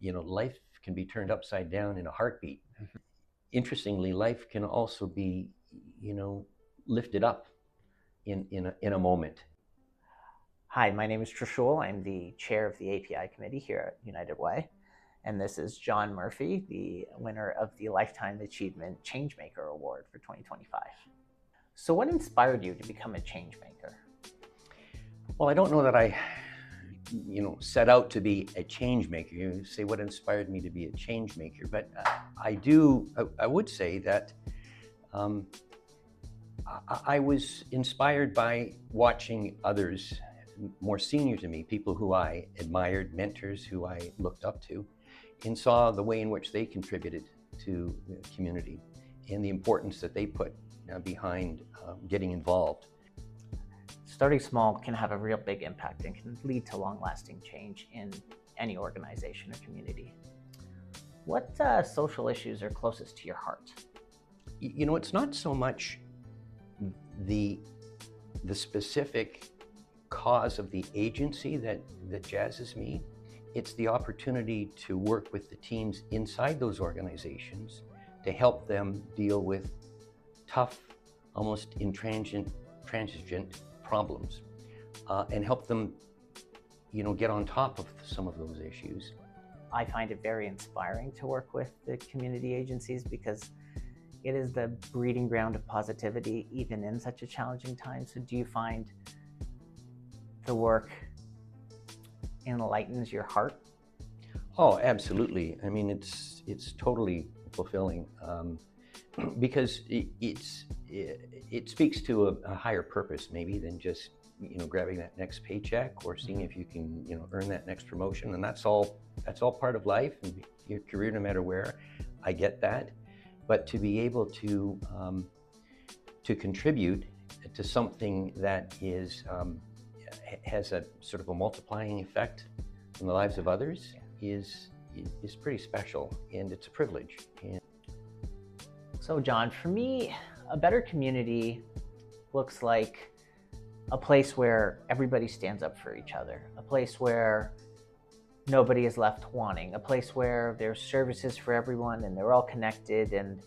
life can be turned upside down in a heartbeat. Interestingly, life can also be, lifted up in a moment. Hi, my name is Trishul. I'm the chair of the API committee here at United Way. And this is John Murphy, the winner of the Lifetime Achievement Changemaker Award for 2025. So what inspired you to become a changemaker? Well, I don't know that I, set out to be a change maker. You say what inspired me to be a change maker, but I would say that I was inspired by watching others more senior to me, people who I admired, mentors who I looked up to, and saw the way in which they contributed to the community and the importance that they put behind getting involved. Starting small can have a real big impact and can lead to long-lasting change in any organization or community. What social issues are closest to your heart? It's not so much the specific cause of the agency that jazzes me. It's the opportunity to work with the teams inside those organizations to help them deal with tough, almost intransigent problems, and help them, get on top of some of those issues. I find it very inspiring to work with the community agencies because it is the breeding ground of positivity, even in such a challenging time. So do you find the work enlightens your heart? Oh, absolutely. I mean, it's totally fulfilling because it speaks to a higher purpose maybe than just grabbing that next paycheck or seeing if you can earn that next promotion, and that's all part of life and your career, no matter where. I get that, but to be able to contribute to something that has a sort of a multiplying effect in the lives of others is pretty special, and it's a privilege. So John, for me, a better community looks like a place where everybody stands up for each other, a place where nobody is left wanting, a place where there's services for everyone and they're all connected and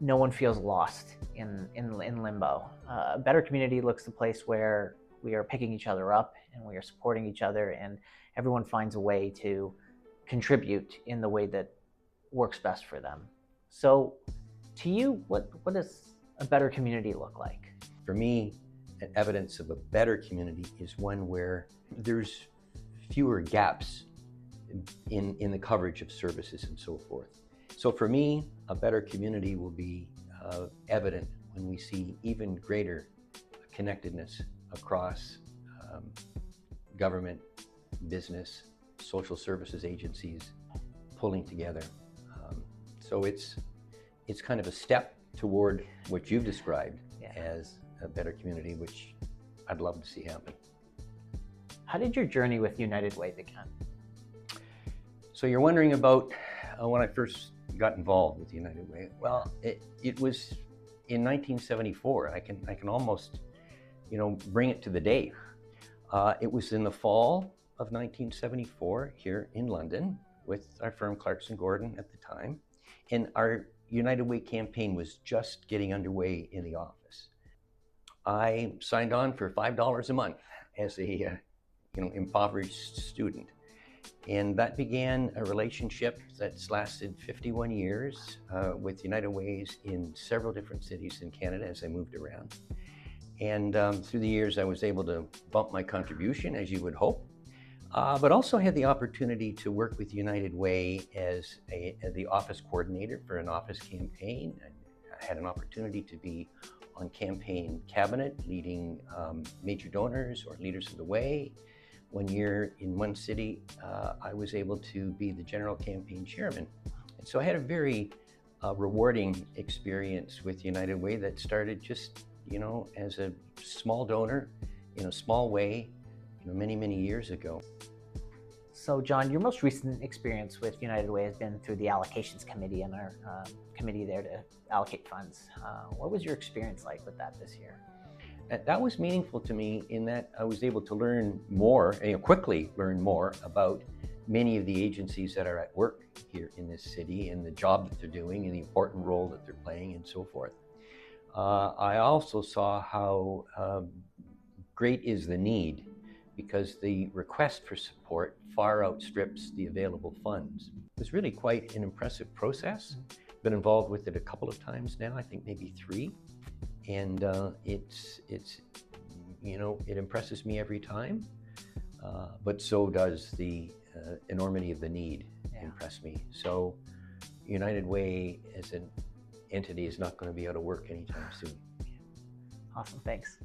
no one feels lost in limbo. A better community looks the place where we are picking each other up and we are supporting each other, and everyone finds a way to contribute in the way that works best for them. So to you, what does a better community look like? For me, an evidence of a better community is one where there's fewer gaps in the coverage of services and so forth. So for me, a better community will be evident when we see even greater connectedness across government, business, social services agencies pulling together. So it's kind of a step toward what you've described as a better community, which I'd love to see happen. How did your journey with United Way begin? So you're wondering about when I first got involved with United Way. Well, it was in 1974. I can almost bring it to the day. It was in the fall of 1974 here in London with our firm Clarkson Gordon at the time, and our United Way campaign was just getting underway in the office. I signed on for $5 a month as a impoverished student, and that began a relationship that's lasted 51 years with United Ways in several different cities in Canada as I moved around. And through the years, I was able to bump my contribution, as you would hope, but also had the opportunity to work with United Way as the office coordinator for an office campaign. I had an opportunity to be on campaign cabinet, leading major donors or leaders of the way. One year in one city, I was able to be the general campaign chairman. And so I had a very rewarding experience with United Way that started just as a small donor in a small way, many, many years ago. So John, your most recent experience with United Way has been through the Allocations Committee and our committee there to allocate funds. What was your experience like with that this year? That was meaningful to me in that I was able to learn more, quickly learn more about many of the agencies that are at work here in this city and the job that they're doing and the important role that they're playing and so forth. I also saw how great is the need, because the request for support far outstrips the available funds. It was really quite an impressive process. Been involved with it a couple of times now, I think maybe 3, and it's it impresses me every time. But so does the enormity of the need impress me. So United Way as an entity is not going to be out of work anytime soon. Awesome, thanks.